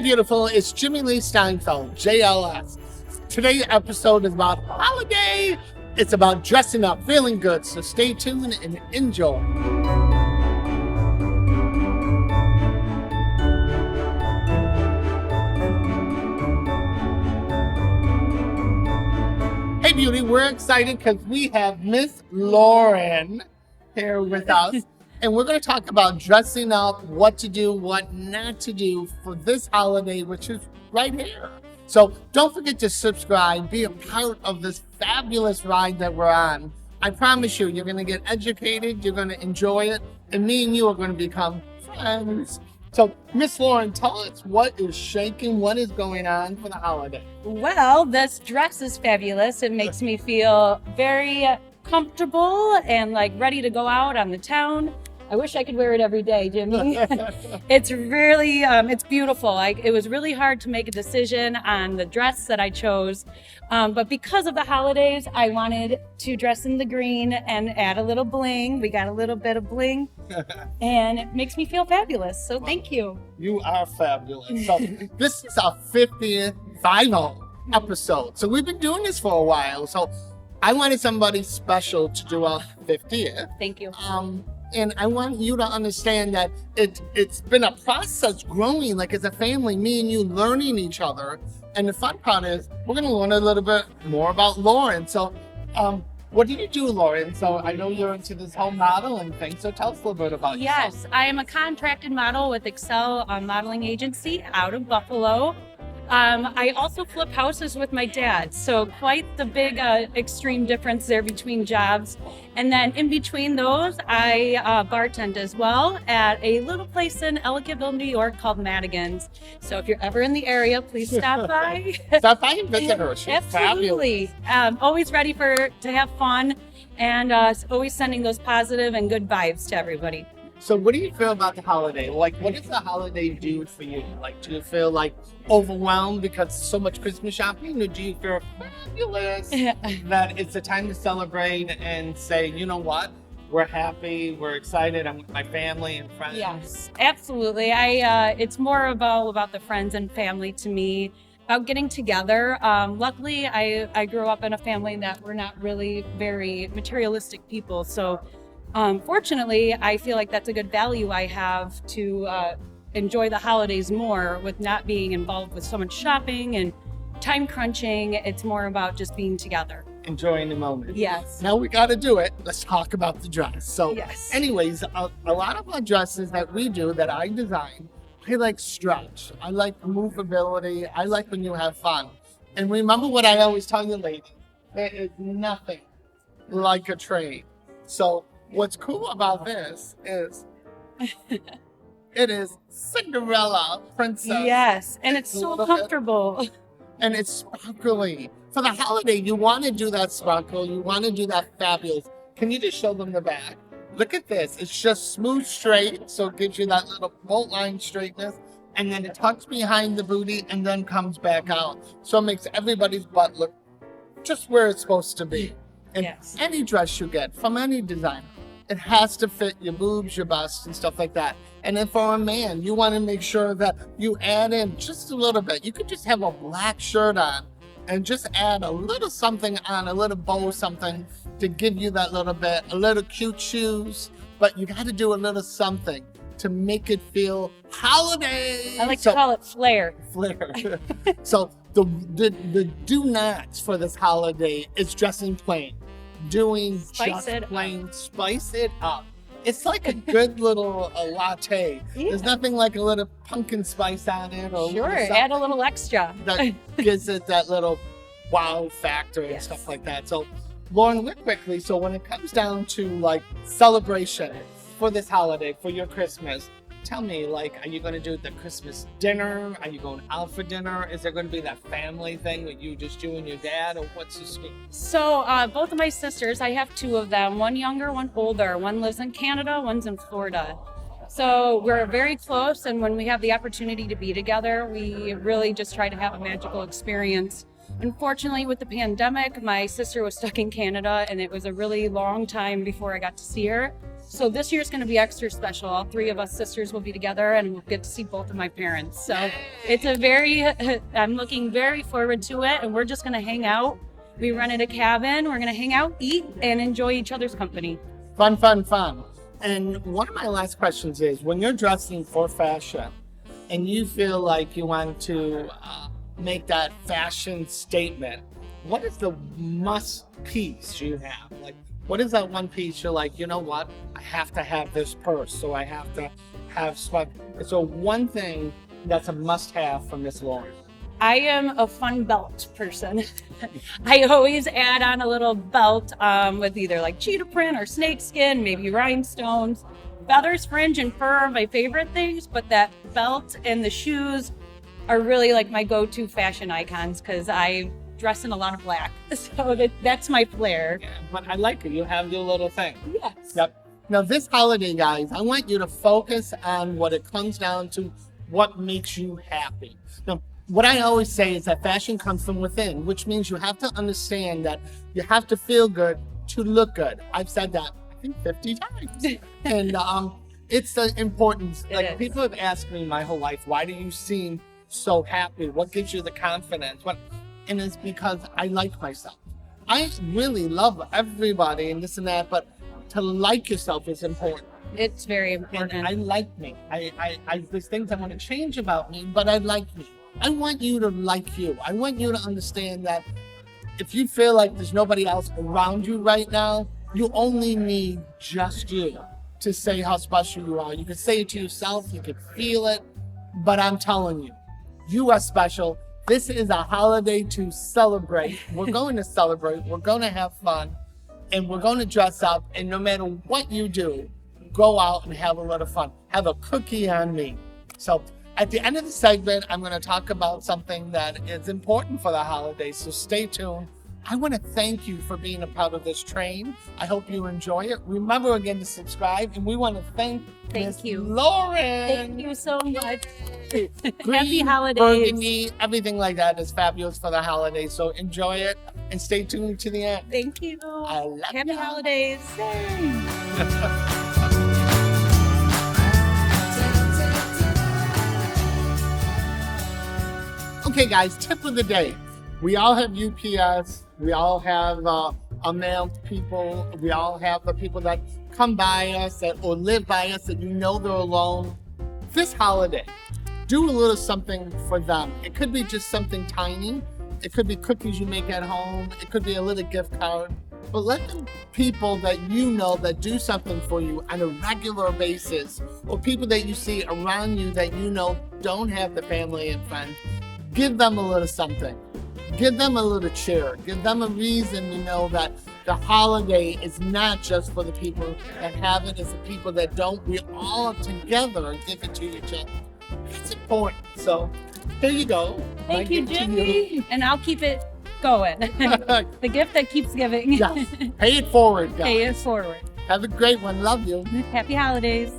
beautiful. It's Jimmylee Steinfeld, JLS. Today's episode is about holiday. It's about dressing up, feeling good. So stay tuned and enjoy. Hey, beauty, we're excited because we have Miss Lauren here with us. And we're going to talk about dressing up, what to do, what not to do for this holiday, which is right here. So don't forget to subscribe, be a part of this fabulous ride that we're on. I promise you, you're going to get educated, you're going to enjoy it, and me and you are going to become friends. So, Miss Lauren, tell us what is shaking, what is going on for the holiday? Well, this dress is fabulous. It makes me feel very comfortable and like ready to go out on the town. I wish I could wear it every day, Jimmy. It's really, it's beautiful. It was really hard to make a decision on the dress that I chose. But because of the holidays, I wanted to dress in the green and add a little bling. We got a little bit of bling and it makes me feel fabulous. So thank you. You are fabulous. So this is our 50th final episode. So we've been doing this for a while. So I wanted somebody special to do our 50th. Thank you. And I want you to understand that it's been a process growing, like as a family, me and you learning each other. And the fun part is we're going to learn a little bit more about Lauren. So what do you do, Lauren? So I know you're into this whole modeling thing. So tell us a little bit about yourself. Yes, I am a contracted model with Excel Modeling Agency out of Buffalo. I also flip houses with my dad, so quite the big extreme difference there between jobs. And then in between those, I bartend as well at a little place in Ellicottville, New York called Madigan's. So if you're ever in the area, please stop by. Stop by and visit her. She's Absolutely. Always ready to have fun and always sending those positive and good vibes to everybody. So what do you feel about the holiday? Like, what does the holiday do for you? Like, do you feel like overwhelmed because so much Christmas shopping? Or do you feel fabulous that it's a time to celebrate and say, you know what? We're happy, we're excited, I'm with my family and friends. Yes, absolutely. It's more about the friends and family to me, about getting together. Luckily, I grew up in a family that we're not really very materialistic people. So fortunately, I feel like that's a good value I have to enjoy the holidays more with not being involved with so much shopping and time crunching. It's more about just being together. Enjoying the moment. Yes. Now we got to do it. Let's talk about the dress. So yes. Anyways, a lot of our dresses that we do, that I design, I like stretch. I like movability. I like when you have fun. And remember what I always tell you, lady, there is nothing like a trade. So what's cool about this is it is Cinderella princess. Yes, and it's so comfortable. And it's sparkly. For the holiday, you want to do that sparkle. You want to do that fabulous. Can you just show them the back? Look at this. It's just smooth straight, so it gives you that little bolt line straightness. And then it tucks behind the booty and then comes back out. So it makes everybody's butt look just where it's supposed to be. And yes. Any dress you get from any designer, it has to fit your boobs, your bust, and stuff like that. And then for a man, you want to make sure that you add in just a little bit. You could just have a black shirt on and just add a little something on, a little bow something to give you that little bit, a little cute shoes. But you got to do a little something to make it feel holiday. I like to call it flair. Flair. So the do nots for this holiday is dressing plain. Doing spice just plain, spice it up. It's like a good little latte. Yeah. There's nothing like a little pumpkin spice on it. Or sure, add a little extra. That gives it that little wow factor and stuff like that. So, Lauren, real quickly, so when it comes down to like celebration for this holiday, for your Christmas, tell me, like, are you going to do the Christmas dinner? Are you going out for dinner? Is there going to be that family thing with you and your dad, or what's the scheme? So both of my sisters, I have two of them, one younger, one older. One lives in Canada, one's in Florida. So we're very close, and when we have the opportunity to be together, we really just try to have a magical experience. Unfortunately, with the pandemic, my sister was stuck in Canada, and it was a really long time before I got to see her. So this year's going to be extra special. All three of us sisters will be together and we'll get to see both of my parents. So it's I'm looking very forward to it. And we're just going to hang out. We rented a cabin. We're going to hang out, eat, and enjoy each other's company. Fun, fun, fun. And one of my last questions is, when you're dressing for fashion and you feel like you want to make that fashion statement, what is the must piece you have? Like, what is that one piece you're like, you know what? I have to have this purse, so I have to have sweat. So one thing that's a must-have from Miss Lauren. I am a fun belt person. I always add on a little belt with either like cheetah print or snake skin, maybe rhinestones. Feathers, fringe, and fur are my favorite things, but that belt and the shoes are really like my go-to fashion icons because I dress in a lot of black. So that's my flair. Yeah, but I like it. You have your little thing. Yes. Yep. Now this holiday, guys, I want you to focus on what it comes down to, what makes you happy. Now, what I always say is that fashion comes from within, which means you have to understand that you have to feel good to look good. I've said that, I think, 50 times. And it's the importance. Like, people have asked me my whole life, why do you seem so happy? What gives you the confidence? And it's because I like myself. I really love everybody and this and that, but to like yourself is important. It's very important. And I like me. There's things I want to change about me, but I like me. I want you to like you. I want you to understand that if you feel like there's nobody else around you right now, you only need just you to say how special you are. You can say it to yourself, you can feel it, but I'm telling you, you are special. This is a holiday to celebrate. We're going to celebrate. We're going to have fun, and we're going to dress up, and no matter what you do, go out and have a lot of fun. Have a cookie on me. So at the end of the segment, I'm going to talk about something that is important for the holidays, so stay tuned. I want to thank you for being a part of this train. I hope you enjoy it. Remember again to subscribe, and we want to thank Miss you, Lauren. Thank you so much. Happy Green, holidays. Burgundy, everything like that is fabulous for the holidays, so enjoy it and stay tuned to the end. Thank you. I love Happy you. holidays. Yay. Okay, guys, tip of the day. We all have UPS. We all have mail people. We all have the people that come by us or live by us that you know they're alone. This holiday, do a little something for them. It could be just something tiny. It could be cookies you make at home. It could be a little gift card. But let the people that you know that do something for you on a regular basis, or people that you see around you that you know don't have the family and friends, give them a little something. Give them a little cheer. Give them a reason to know that the holiday is not just for the people that have it, it's the people that don't. We all together give it to each other. It's important. So there you go. Thank you, Jimmy. And I'll keep it going. The gift that keeps giving. Yes. Pay it forward, guys. Pay it forward. Have a great one. Love you. Happy holidays.